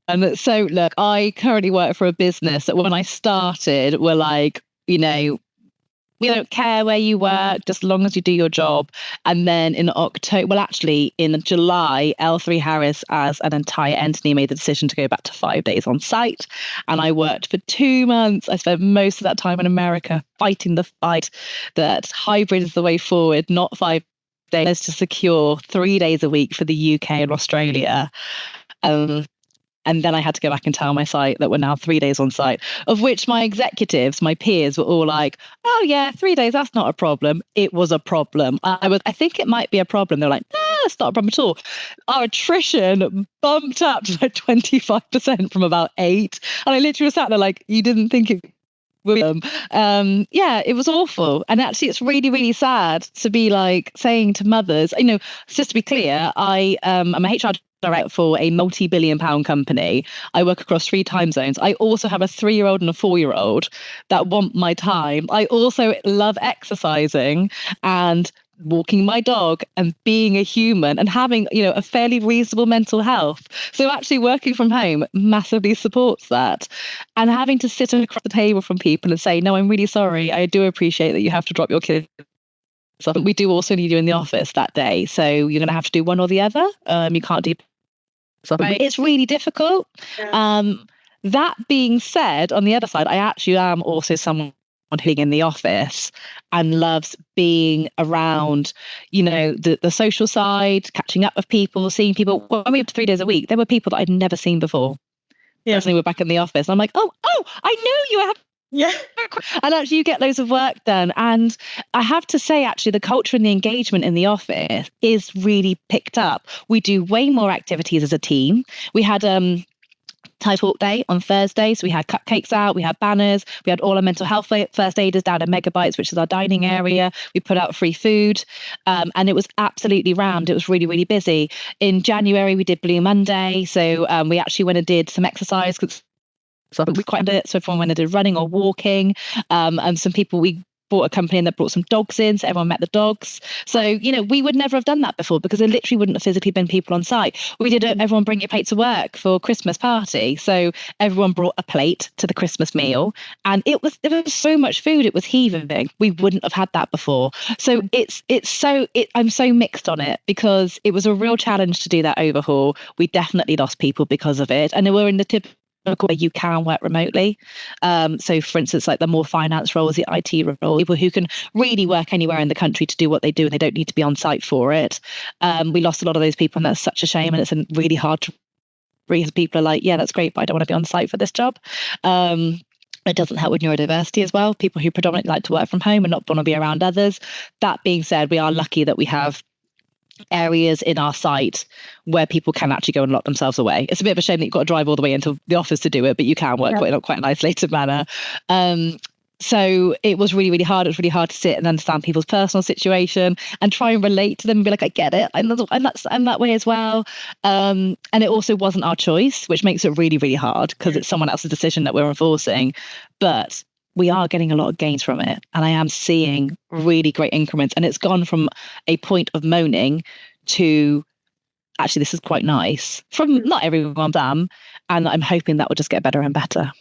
And so, look, I currently work for a business that when I started were like, we don't care where you work, just as long as you do your job. And then in October, well, actually in July, L3 Harris as an entire entity made the decision to go back to 5 days on site. And I worked for 2 months. I spent most of that time in America fighting the fight that hybrid is the way forward, not 5 days, to secure 3 days a week for the UK and Australia. Um, and then I had to go back and tell my site that we're now 3 days on site, of which my executives, my peers were all like, oh yeah, 3 days, that's not a problem. It was a problem. I think it might be a problem. They're like, no, it's not a problem at all. Our attrition bumped up to like 25% from about 8. And I literally sat there like, you didn't think it would. Yeah, it was awful. And actually it's really, really sad to be like saying to mothers, just to be clear, I'm a HR director for a multi-billion-pound company. I work across 3 time zones. I also have a 3-year-old and a 4-year-old that want my time. I also love exercising and walking my dog and being a human and having, a fairly reasonable mental health. So actually working from home massively supports that. And having to sit across the table from people and say, no, I'm really sorry. I do appreciate that you have to drop your kids. So we do also need you in the office that day. So you're going to have to do one or the other. You can't do something. Right. It's really difficult. Yeah. That being said, on the other side, I actually am also someone who's in the office and loves being around, the social side, catching up with people, seeing people. When we went to 3 days a week, there were people that I'd never seen before. Yeah. Suddenly we're back in the office. And I'm like, oh, I know you have. Yeah. And actually you get loads of work done. And I have to say, actually, the culture and the engagement in the office is really picked up. We do way more activities as a team. We had Thai Talk Day on Thursday. So we had cupcakes out, we had banners, we had all our mental health first aiders down at Megabytes, which is our dining area. We put out free food and it was absolutely rammed. It was really, really busy. In January, we did Blue Monday. So we actually went and did some exercise because so we quite did it. So everyone went and did running or walking. And some people, we bought a company that brought some dogs in, so everyone met the dogs. So, we would never have done that before because there literally wouldn't have physically been people on site. We did everyone bring your plate to work for Christmas party. So everyone brought a plate to the Christmas meal and there was so much food, it was heaving. We wouldn't have had that before. So I'm so mixed on it because it was a real challenge to do that overhaul. We definitely lost people because of it. And we're in the typical where you can work remotely. So for instance, like the more finance roles, the IT roles, people who can really work anywhere in the country to do what they do and they don't need to be on site for it. We lost a lot of those people and that's such a shame and it's really hard to breathe. People are like, yeah, that's great, but I don't want to be on site for this job. It doesn't help with neurodiversity as well. People who predominantly like to work from home and not want to be around others. That being said, we are lucky that we have areas in our site where people can actually go and lock themselves away. It's a bit of a shame that you've got to drive all the way into the office to do it, but you can work quite an isolated manner. So it was really, really hard. It was really hard to sit and understand people's personal situation and try and relate to them and be like, I get it. I'm that way as well. And it also wasn't our choice, which makes it really, really hard because it's someone else's decision that we're enforcing. But we are getting a lot of gains from it. And I am seeing really great increments. And it's gone from a point of moaning to actually, this is quite nice from not everyone, and I'm hoping that will just get better and better.